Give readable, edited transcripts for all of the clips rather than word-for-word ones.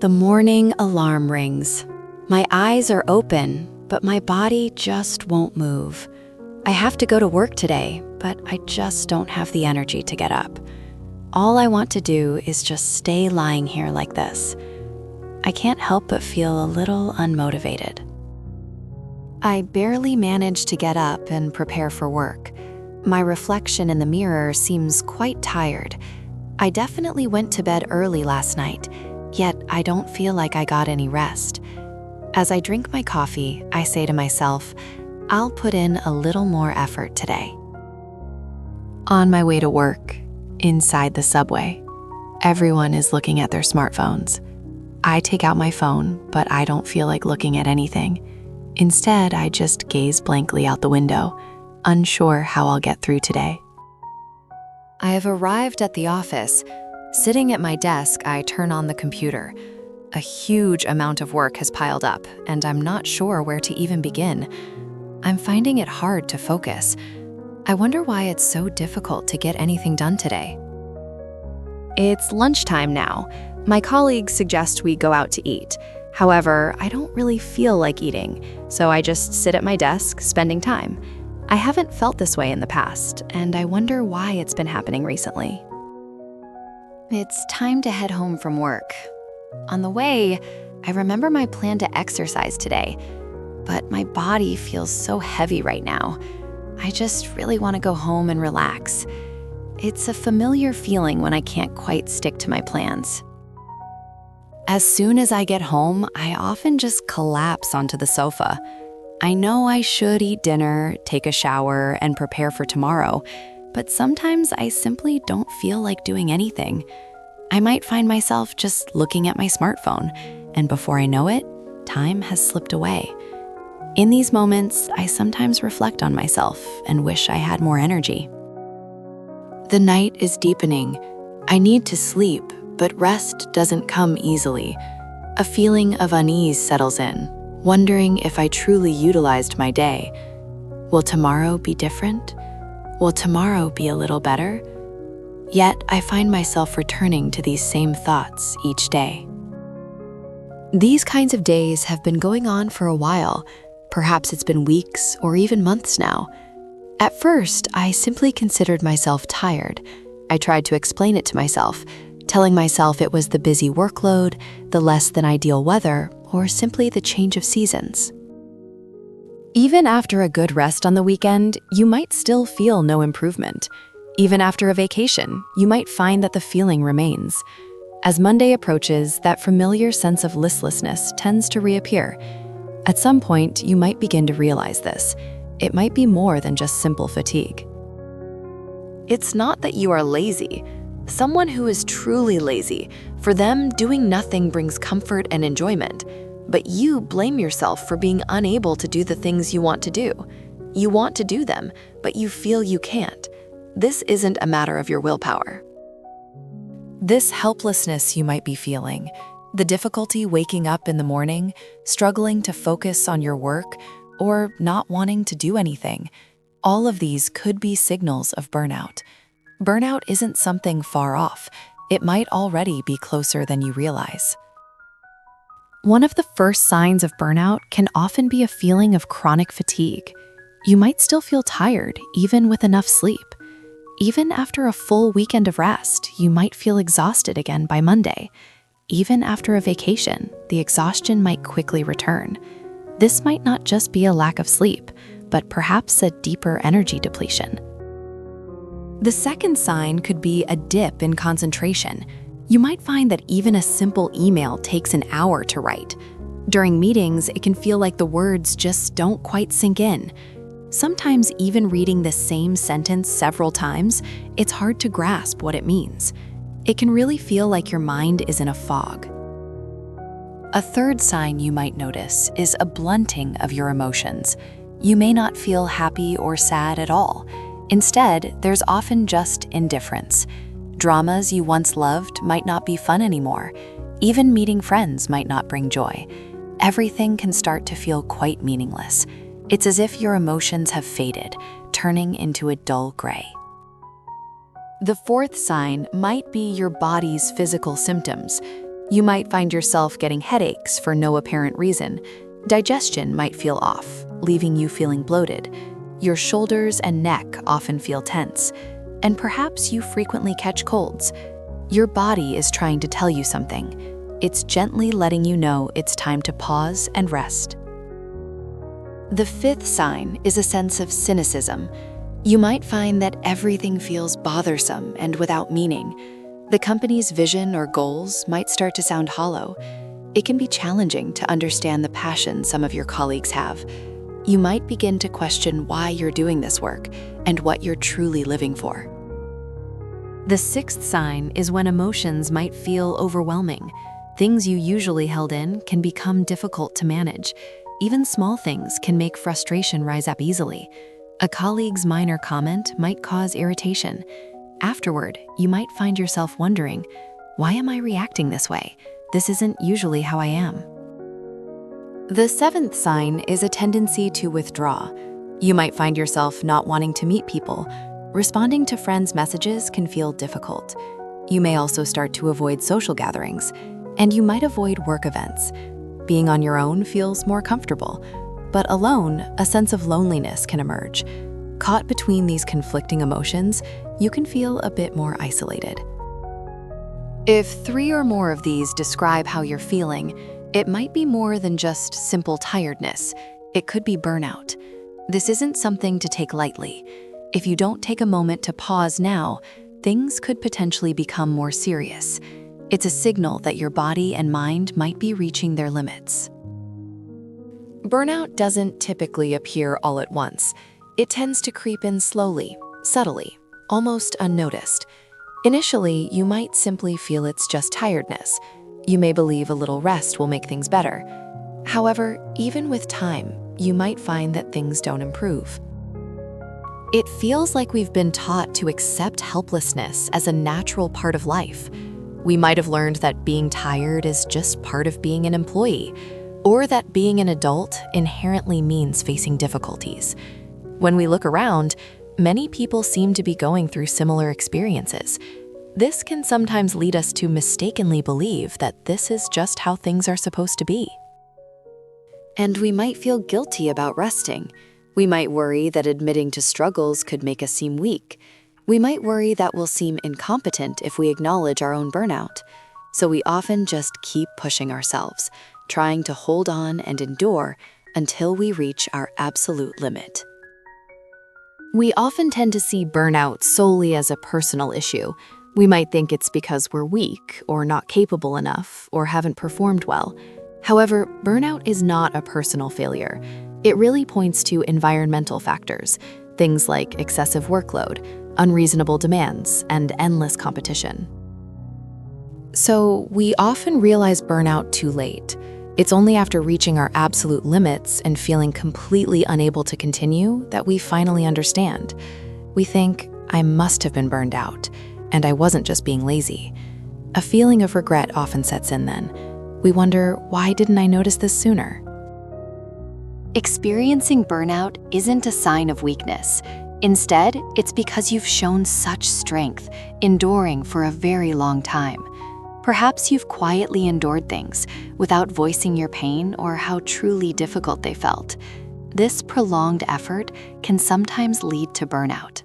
The morning alarm rings. My eyes are open, but my body just won't move. I have to go to work today, but I just don't have the energy to get up. All I want to do is just stay lying here like this. I can't help but feel a little unmotivated. I barely manage to get up and prepare for work. My reflection in the mirror seems quite tired. I definitely went to bed early last night, yet I don't feel like I got any rest. As I drink my coffee, I say to myself, I'll put in a little more effort today. On my way to work, inside the subway, everyone is looking at their smartphones. I take out my phone, but I don't feel like looking at anything. Instead, I just gaze blankly out the window, unsure how I'll get through today. I have arrived at the office. Sitting at my desk, I turn on the computer. A huge amount of work has piled up, and I'm not sure where to even begin. I'm finding it hard to focus. I wonder why it's so difficult to get anything done today. It's lunchtime now. My colleagues suggest we go out to eat. However, I don't really feel like eating, so I just sit at my desk, spending time. I haven't felt this way in the past, and I wonder why it's been happening recently. It's time to head home from work. On the way, I remember my plan to exercise today, but my body feels so heavy right now. I just really want to go home and relax. It's a familiar feeling when I can't quite stick to my plans. As soon as I get home, I often just collapse onto the sofa. I know I should eat dinner, take a shower, and prepare for tomorrow, but sometimes I simply don't feel like doing anything. I might find myself just looking at my smartphone, and before I know it, time has slipped away. In these moments, I sometimes reflect on myself and wish I had more energy. The night is deepening. I need to sleep, but rest doesn't come easily. A feeling of unease settles in, wondering if I truly utilized my day. Will tomorrow be different? Will tomorrow be a little better? Yet I find myself returning to these same thoughts each day. These kinds of days have been going on for a while. Perhaps it's been weeks or even months now. At first, I simply considered myself tired. I tried to explain it to myself, telling myself it was the busy workload, the less than ideal weather, or simply the change of seasons. Even after a good rest on the weekend, you might still feel no improvement. Even after a vacation, you might find that the feeling remains. As Monday approaches, that familiar sense of listlessness tends to reappear. At some point, you might begin to realize this. It might be more than just simple fatigue. It's not that you are lazy. Someone who is truly lazy, for them, doing nothing brings comfort and enjoyment. But you blame yourself for being unable to do the things you want to do. You want to do them, but you feel you can't. This isn't a matter of your willpower. This helplessness you might be feeling, the difficulty waking up in the morning, struggling to focus on your work, or not wanting to do anything, all of these could be signals of burnout. Burnout isn't something far off. It might already be closer than you realize. One of the first signs of burnout can often be a feeling of chronic fatigue. You might still feel tired, even with enough sleep. Even after a full weekend of rest, you might feel exhausted again by Monday. Even after a vacation, the exhaustion might quickly return. This might not just be a lack of sleep, but perhaps a deeper energy depletion. The second sign could be a dip in concentration. You might find that even a simple email takes an hour to write. During meetings, it can feel like the words just don't quite sink in. Sometimes even reading the same sentence several times, it's hard to grasp what it means. It can really feel like your mind is in a fog. A third sign you might notice is a blunting of your emotions. You may not feel happy or sad at all. Instead, there's often just indifference. Dramas you once loved might not be fun anymore. Even meeting friends might not bring joy. Everything can start to feel quite meaningless. It's as if your emotions have faded, turning into a dull gray. The fourth sign might be your body's physical symptoms. You might find yourself getting headaches for no apparent reason. Digestion might feel off, leaving you feeling bloated. Your shoulders and neck often feel tense, and perhaps you frequently catch colds. Your body is trying to tell you something. It's gently letting you know it's time to pause and rest. The fifth sign is a sense of cynicism. You might find that everything feels bothersome and without meaning. The company's vision or goals might start to sound hollow. It can be challenging to understand the passion some of your colleagues have. You might begin to question why you're doing this work and what you're truly living for. The sixth sign is when emotions might feel overwhelming. Things you usually held in can become difficult to manage. Even small things can make frustration rise up easily. A colleague's minor comment might cause irritation. Afterward, you might find yourself wondering, why am I reacting this way? This isn't usually how I am. The seventh sign is a tendency to withdraw. You might find yourself not wanting to meet people. Responding to friends' messages can feel difficult. You may also start to avoid social gatherings, and you might avoid work events. Being on your own feels more comfortable, but alone, a sense of loneliness can emerge. Caught between these conflicting emotions, you can feel a bit more isolated. If 3 or more of these describe how you're feeling, it might be more than just simple tiredness. It could be burnout. This isn't something to take lightly. If you don't take a moment to pause now, things could potentially become more serious. It's a signal that your body and mind might be reaching their limits. Burnout doesn't typically appear all at once. It tends to creep in slowly, subtly, almost unnoticed. Initially, you might simply feel it's just tiredness. You may believe a little rest will make things better. However, even with time, you might find that things don't improve. It feels like we've been taught to accept helplessness as a natural part of life. We might have learned that being tired is just part of being an employee, or that being an adult inherently means facing difficulties. When we look around, many people seem to be going through similar experiences. This can sometimes lead us to mistakenly believe that this is just how things are supposed to be. And we might feel guilty about resting. We might worry that admitting to struggles could make us seem weak. We might worry that we'll seem incompetent if we acknowledge our own burnout. So we often just keep pushing ourselves, trying to hold on and endure until we reach our absolute limit. We often tend to see burnout solely as a personal issue. We might think it's because we're weak or not capable enough or haven't performed well. However, burnout is not a personal failure. It really points to environmental factors, things like excessive workload, unreasonable demands, and endless competition. So we often realize burnout too late. It's only after reaching our absolute limits and feeling completely unable to continue that we finally understand. We think, I must have been burned out, and I wasn't just being lazy. A feeling of regret often sets in then. We wonder, why didn't I notice this sooner? Experiencing burnout isn't a sign of weakness. Instead, it's because you've shown such strength, enduring for a very long time. Perhaps you've quietly endured things without voicing your pain or how truly difficult they felt. This prolonged effort can sometimes lead to burnout.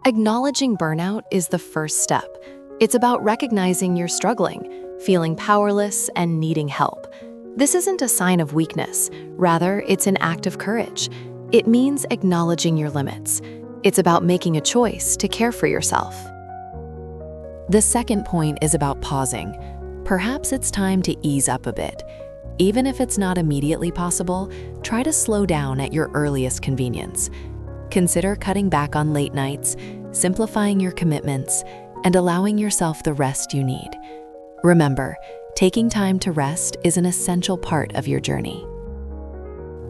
Acknowledging burnout is the first step. It's about recognizing you're struggling, feeling powerless, and needing help. This isn't a sign of weakness. Rather, it's an act of courage. It means acknowledging your limits. It's about making a choice to care for yourself. The second point is about pausing. Perhaps it's time to ease up a bit. Even if it's not immediately possible, try to slow down at your earliest convenience. Consider cutting back on late nights, simplifying your commitments, and allowing yourself the rest you need. Remember, taking time to rest is an essential part of your journey.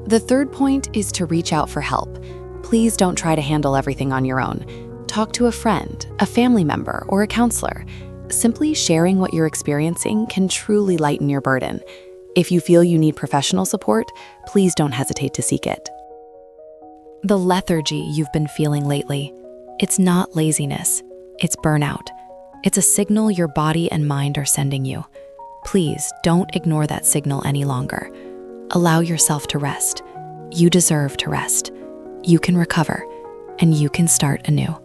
The third point is to reach out for help. Please don't try to handle everything on your own. Talk to a friend, a family member, or a counselor. Simply sharing what you're experiencing can truly lighten your burden. If you feel you need professional support, please don't hesitate to seek it. The lethargy you've been feeling lately, it's not laziness, it's burnout. It's a signal your body and mind are sending you. Please don't ignore that signal any longer. Allow yourself to rest. You deserve to rest. You can recover, and you can start anew.